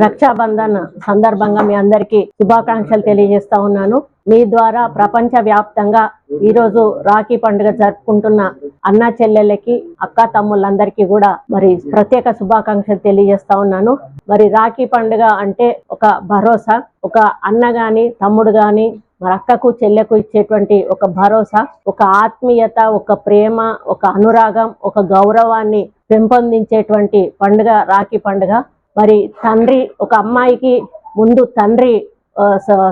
రక్షాబంధన్ సందర్భంగా మీ అందరికీ శుభాకాంక్షలు తెలియజేస్తా ఉన్నాను. మీ ద్వారా ప్రపంచ వ్యాప్తంగా ఈరోజు రాఖీ పండుగ జరుపుకుంటున్న అన్నా చెల్లెళ్ళకి, అక్క తమ్ముళ్ళందరికీ కూడా మరి ప్రత్యేక శుభాకాంక్షలు తెలియజేస్తా ఉన్నాను. మరి రాఖీ పండుగ అంటే ఒక భరోసా, ఒక అన్న గాని తమ్ముడు గాని మరి అక్కకు చెల్లెకు ఇచ్చేటువంటి ఒక భరోసా, ఒక ఆత్మీయత, ఒక ప్రేమ, ఒక అనురాగం, ఒక గౌరవాన్ని పెంపొందించేటువంటి పండుగ రాఖీ పండుగ. మరి తండ్రి, ఒక అమ్మాయికి ముందు తండ్రి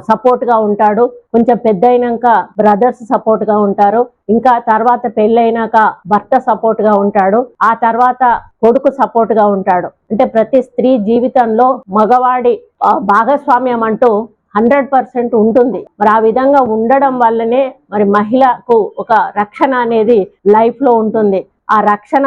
సపోర్ట్ గా ఉంటాడు, కొంచెం పెద్ద అయినాక బ్రదర్స్ సపోర్ట్ గా ఉంటారు, ఇంకా తర్వాత పెళ్ళైనాక భర్త సపోర్ట్ గా ఉంటాడు, ఆ తర్వాత కొడుకు సపోర్ట్ గా ఉంటాడు. అంటే ప్రతి స్త్రీ జీవితంలో మగవాడి భాగస్వామ్యం అంటూ 100% ఉంటుంది. మరి ఆ విధంగా ఉండడం వల్లనే మరి మహిళకు ఒక రక్షణ అనేది లైఫ్ లో ఉంటుంది. ఆ రక్షణ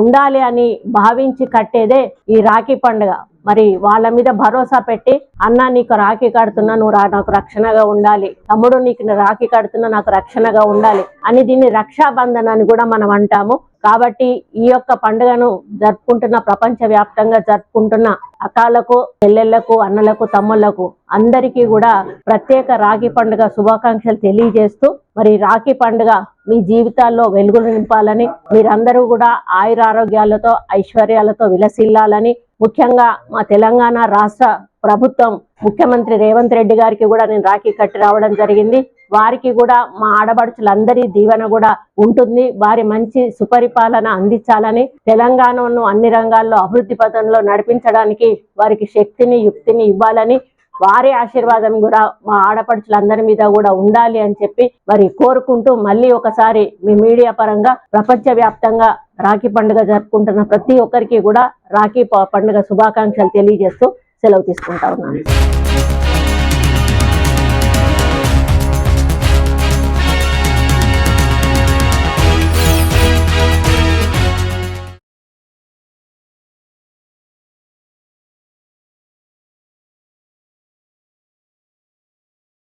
ఉండాలి అని భావించి కట్టేదే ఈ రాఖీ పండుగ. మరి వాళ్ళ మీద భరోసా పెట్టి, అన్న నీకు రాఖీ కడుతున్నా, నువ్వు నాకు రక్షణగా ఉండాలి, తమ్ముడు నీకు రాఖీ కడుతున్నా, నాకు రక్షణగా ఉండాలి అని దీన్ని రక్షాబంధన్ అని కూడా మనం అంటాము. కాబట్టి ఈ యొక్క పండుగను జరుపుకుంటున్న, ప్రపంచ వ్యాప్తంగా జరుపుకుంటున్న అక్కలకు, చెల్లెళ్లకు, అన్నలకు, తమ్ముళ్లకు అందరికీ కూడా ప్రత్యేక రాఖీ పండుగ శుభాకాంక్షలు తెలియజేస్తూ, మరి రాఖీ పండుగ మీ జీవితాల్లో వెలుగులు నింపాలని, మీరందరూ కూడా ఆయురారోగ్యాలతో, ఐశ్వర్యాలతో విలసిల్లాలని, ముఖ్యంగా మా తెలంగాణ రాష్ట్ర ప్రభుత్వం ముఖ్యమంత్రి రేవంత్ రెడ్డి గారికి కూడా నేను రాఖీ కట్టి రావడం జరిగింది. వారికి కూడా మా ఆడపడుచులందరి దీవెన కూడా ఉంటుంది. వారి మంచి సుపరిపాలన అందించాలని, తెలంగాణను అన్ని రంగాల్లో అభివృద్ధి పథంలో నడిపించడానికి వారికి శక్తిని, యుక్తిని ఇవ్వాలని, వారి ఆశీర్వాదం కూడా మా ఆడపడుచులందరి మీద కూడా ఉండాలి అని చెప్పి మరి కోరుకుంటూ, మళ్ళీ ఒకసారి మీ మీడియా పరంగా ప్రపంచ వ్యాప్తంగా రాఖీ పండుగ జరుపుకుంటున్న ప్రతి ఒక్కరికి కూడా రాఖీ పండుగ శుభాకాంక్షలు తెలియజేస్తూ సెలవు తీసుకుంటా ఉన్నాను.